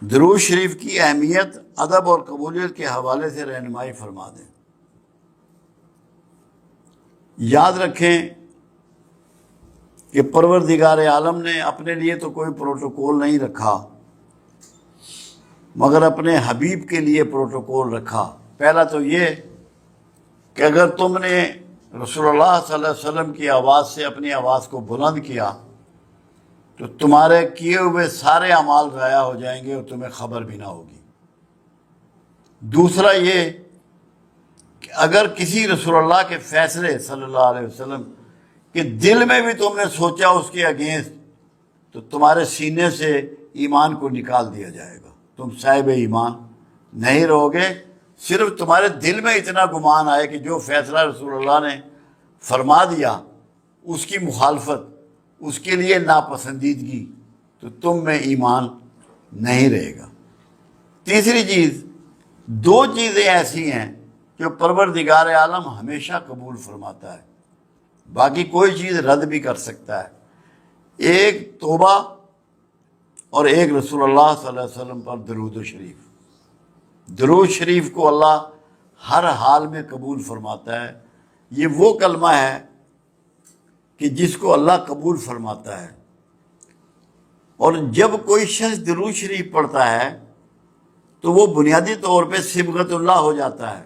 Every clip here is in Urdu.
درود شریف کی اہمیت، ادب اور قبولیت کے حوالے سے رہنمائی فرما دیں۔ یاد رکھیں کہ پروردگار عالم نے اپنے لیے تو کوئی پروٹوکول نہیں رکھا، مگر اپنے حبیب کے لیے پروٹوکول رکھا۔ پہلا تو یہ کہ اگر تم نے رسول اللہ صلی اللہ علیہ وسلم کی آواز سے اپنی آواز کو بلند کیا تو تمہارے کیے ہوئے سارے اعمال ضائع ہو جائیں گے اور تمہیں خبر بھی نہ ہوگی۔ دوسرا یہ کہ اگر کسی رسول اللہ کے فیصلے صلی اللہ علیہ وسلم کہ دل میں بھی تم نے سوچا اس کے اگینسٹ، تو تمہارے سینے سے ایمان کو نکال دیا جائے گا، تم صاحب ایمان نہیں رہو گے۔ صرف تمہارے دل میں اتنا گمان آئے کہ جو فیصلہ رسول اللہ نے فرما دیا اس کی مخالفت، اس کے لیے ناپسندیدگی، تو تم میں ایمان نہیں رہے گا۔ تیسری چیز، دو چیزیں ایسی ہیں جو پروردگار عالم ہمیشہ قبول فرماتا ہے، باقی کوئی چیز رد بھی کر سکتا ہے۔ ایک توبہ اور ایک رسول اللہ صلی اللہ علیہ وسلم پر درود و شریف۔ درود شریف کو اللہ ہر حال میں قبول فرماتا ہے۔ یہ وہ کلمہ ہے کہ جس کو اللہ قبول فرماتا ہے، اور جب کوئی شخص درود شریف پڑھتا ہے تو وہ بنیادی طور پہ صبغت اللہ ہو جاتا ہے۔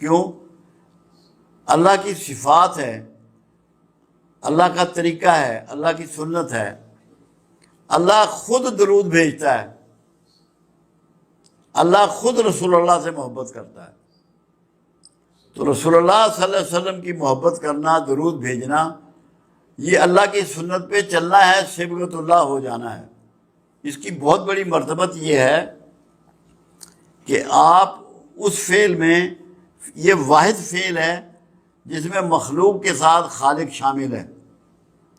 کیوں؟ اللہ کی صفات ہے، اللہ کا طریقہ ہے، اللہ کی سنت ہے۔ اللہ خود درود بھیجتا ہے، اللہ خود رسول اللہ سے محبت کرتا ہے۔ تو رسول اللہ صلی اللہ علیہ وسلم کی محبت کرنا، درود بھیجنا، یہ اللہ کی سنت پہ چلنا ہے، صبغت اللہ ہو جانا ہے۔ اس کی بہت بڑی مرتبت یہ ہے کہ آپ اس فعل میں، یہ واحد فعل ہے جس میں مخلوق کے ساتھ خالق شامل ہے۔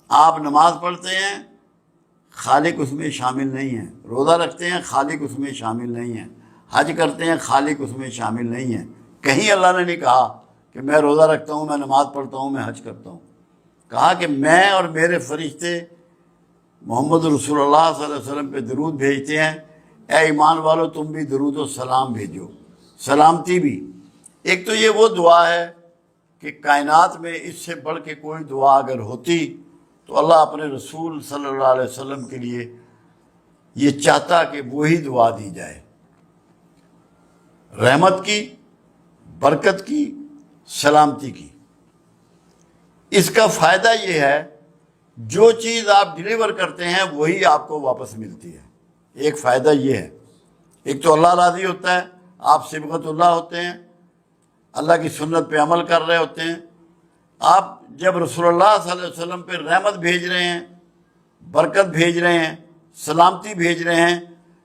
آپ نماز پڑھتے ہیں، خالق اس میں شامل نہیں ہے۔ روزہ رکھتے ہیں، خالق اس میں شامل نہیں ہے۔ حج کرتے ہیں، خالق اس میں شامل نہیں ہے۔ کہیں اللہ نے نہیں کہا کہ میں روزہ رکھتا ہوں، میں نماز پڑھتا ہوں، میں حج کرتا ہوں۔ کہا کہ میں اور میرے فرشتے محمد رسول اللہ صلی اللہ علیہ وسلم پہ درود بھیجتے ہیں۔ اے ایمان والو، تم بھی درود و سلام بھیجو، سلامتی بھی۔ ایک تو یہ وہ دعا ہے کہ کائنات میں اس سے بڑھ کے کوئی دعا اگر ہوتی تو اللہ اپنے رسول صلی اللہ علیہ وسلم کے لیے یہ چاہتا کہ وہی دعا دی جائے، رحمت کی، برکت کی، سلامتی کی۔ اس کا فائدہ یہ ہے جو چیز آپ ڈیلیور کرتے ہیں وہی آپ کو واپس ملتی ہے۔ ایک فائدہ یہ ہے، ایک تو اللہ راضی ہوتا ہے، آپ صبغت اللہ ہوتے ہیں، اللہ کی سنت پہ عمل کر رہے ہوتے ہیں۔ آپ جب رسول اللہ صلی اللہ علیہ وسلم پہ رحمت بھیج رہے ہیں، برکت بھیج رہے ہیں، سلامتی بھیج رہے ہیں،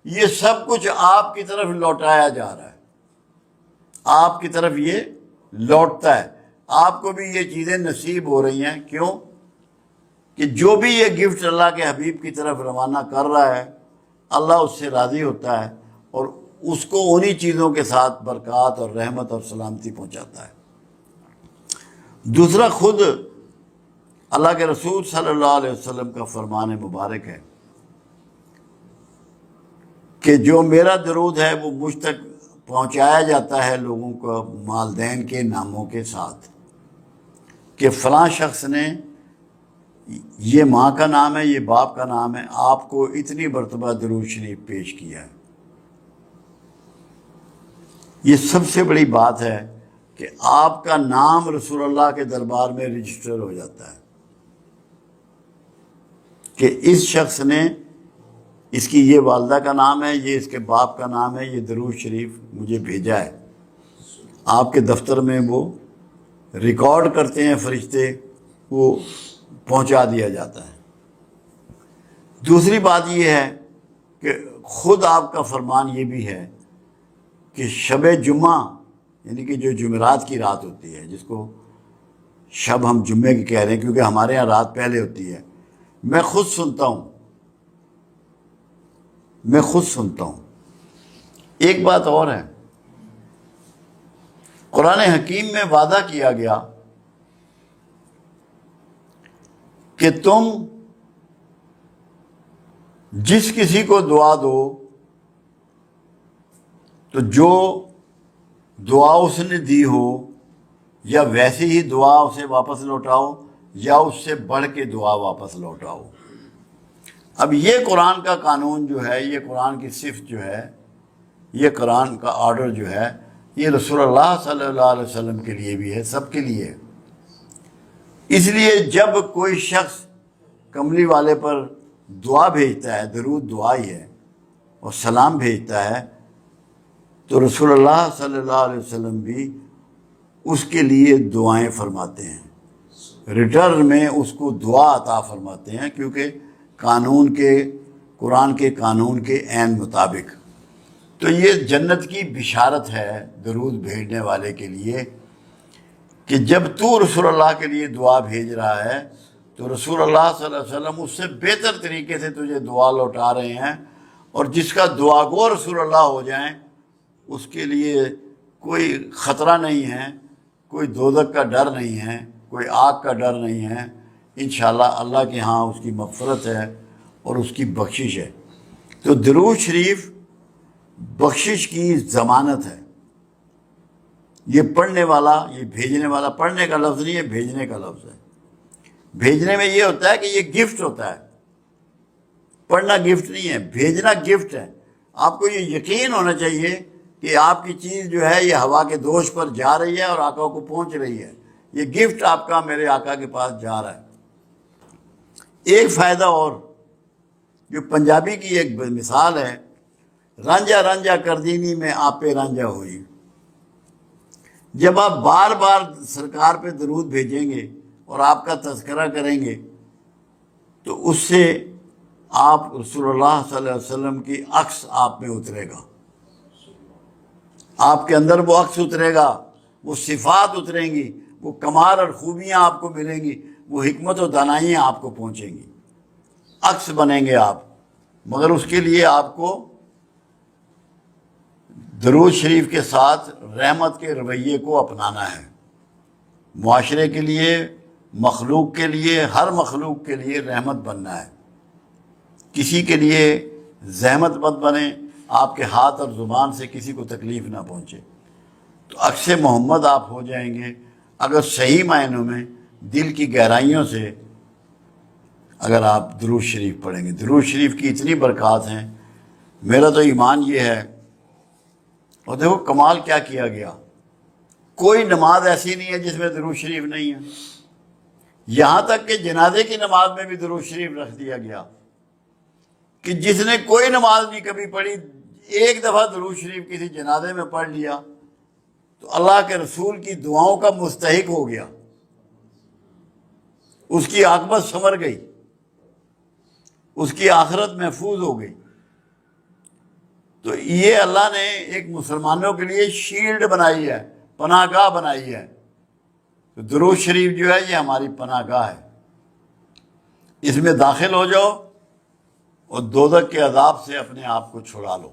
یہ سب کچھ آپ کی طرف لوٹایا جا رہا ہے، آپ کی طرف یہ لوٹتا ہے۔ آپ کو بھی یہ چیزیں نصیب ہو رہی ہیں۔ کیوں؟ کہ جو بھی یہ گفٹ اللہ کے حبیب کی طرف روانہ کر رہا ہے، اللہ اس سے راضی ہوتا ہے اور اس کو انہی چیزوں کے ساتھ برکات اور رحمت اور سلامتی پہنچاتا ہے۔ دوسرا، خود اللہ کے رسول صلی اللہ علیہ وسلم کا فرمان مبارک ہے کہ جو میرا درود ہے وہ مجھ تک پہنچایا جاتا ہے لوگوں کو والدین کے ناموں کے ساتھ، کہ فلاں شخص نے، یہ ماں کا نام ہے، یہ باپ کا نام ہے، آپ کو اتنی مرتبہ درود شریف پیش کیا ہے۔ یہ سب سے بڑی بات ہے کہ آپ کا نام رسول اللہ کے دربار میں رجسٹر ہو جاتا ہے کہ اس شخص نے، اس کی یہ والدہ کا نام ہے، یہ اس کے باپ کا نام ہے، یہ درود شریف مجھے بھیجا ہے۔ آپ کے دفتر میں وہ ریکارڈ کرتے ہیں فرشتے، وہ پہنچا دیا جاتا ہے۔ دوسری بات یہ ہے کہ خود آپ کا فرمان یہ بھی ہے کہ شب جمعہ، یعنی کہ جو جمعرات کی رات ہوتی ہے، جس کو شب ہم جمعے کی کہہ رہے ہیں کیونکہ ہمارے ہاں رات پہلے ہوتی ہے، میں خود سنتا ہوں، میں خود سنتا ہوں۔ ایک بات اور ہے، قرآن حکیم میں وعدہ کیا گیا کہ تم جس کسی کو دعا دو تو جو دعا اس نے دی ہو یا ویسی ہی دعا اسے واپس لوٹاؤ یا اس سے بڑھ کے دعا واپس لوٹاؤ۔ اب یہ قرآن کا قانون جو ہے، یہ قرآن کی صفت جو ہے، یہ قرآن کا آرڈر جو ہے، یہ رسول اللہ صلی اللہ علیہ وسلم کے لیے بھی ہے، سب کے لیے۔ اس لیے جب کوئی شخص کملی والے پر دعا بھیجتا ہے، درود دعا ہی ہے، اور سلام بھیجتا ہے، تو رسول اللہ صلی اللہ علیہ وسلم بھی اس کے لیے دعائیں فرماتے ہیں، ریٹرن میں اس کو دعا عطا فرماتے ہیں، کیونکہ قرآن کے قانون کے عین مطابق۔ تو یہ جنت کی بشارت ہے درود بھیجنے والے کے لیے کہ جب تو رسول اللہ کے لیے دعا بھیج رہا ہے تو رسول اللہ صلی اللہ علیہ وسلم اس سے بہتر طریقے سے تجھے دعا لوٹا رہے ہیں، اور جس کا دعا گو رسول اللہ ہو جائیں اس کے لیے کوئی خطرہ نہیں ہے، کوئی دوزخ کا ڈر نہیں ہے، کوئی آگ کا ڈر نہیں ہے۔ انشاءاللہ اللہ کے ہاں اس کی مغفرت ہے اور اس کی بخشش ہے۔ تو درود شریف بخشش کی ضمانت ہے۔ یہ پڑھنے والا، یہ بھیجنے والا، پڑھنے کا لفظ نہیں ہے، بھیجنے کا لفظ ہے۔ بھیجنے میں یہ ہوتا ہے کہ یہ گفٹ ہوتا ہے، پڑھنا گفٹ نہیں ہے، بھیجنا گفٹ ہے۔ آپ کو یہ یقین ہونا چاہیے کہ آپ کی چیز جو ہے یہ ہوا کے دوش پر جا رہی ہے اور آقا کو پہنچ رہی ہے، یہ گفٹ آپ کا میرے آقا کے پاس جا رہا ہے۔ ایک فائدہ اور، جو پنجابی کی ایک مثال ہے، رانجھا رانجھا کردینی میں آپے رانجھا ہوئی۔ جب آپ بار بار سرکار پہ درود بھیجیں گے اور آپ کا تذکرہ کریں گے تو اس سے آپ رسول اللہ صلی اللہ علیہ وسلم کی عکس آپ میں اترے گا، آپ کے اندر وہ عکس اترے گا، وہ صفات اتریں گی، وہ کمال اور خوبیاں آپ کو ملیں گی، وہ حکمت و دانائیاں آپ کو پہنچیں گی، عکس بنیں گے آپ۔ مگر اس کے لیے آپ کو درود شریف کے ساتھ رحمت کے رویے کو اپنانا ہے۔ معاشرے کے لیے، مخلوق کے لیے، ہر مخلوق کے لیے رحمت بننا ہے۔ کسی کے لیے زحمت مت بنے، آپ کے ہاتھ اور زبان سے کسی کو تکلیف نہ پہنچے۔ تو عکس محمد آپ ہو جائیں گے اگر صحیح معنوں میں دل کی گہرائیوں سے اگر آپ درود شریف پڑھیں گے۔ درود شریف کی اتنی برکات ہیں، میرا تو ایمان یہ ہے۔ اور دیکھو کمال کیا کیا گیا، کوئی نماز ایسی نہیں ہے جس میں درود شریف نہیں ہے، یہاں تک کہ جنازے کی نماز میں بھی درود شریف رکھ دیا گیا کہ جس نے کوئی نماز نہیں کبھی پڑھی، ایک دفعہ درود شریف کسی جنازے میں پڑھ لیا تو اللہ کے رسول کی دعاؤں کا مستحق ہو گیا، اس کی عاقبت سنور گئی، اس کی آخرت محفوظ ہو گئی۔ تو یہ اللہ نے ایک مسلمانوں کے لیے شیلڈ بنائی ہے، پناہ گاہ بنائی ہے۔ تو درود شریف جو ہے یہ ہماری پناہ گاہ ہے، اس میں داخل ہو جاؤ اور دوزخ کے عذاب سے اپنے آپ کو چھڑا لو۔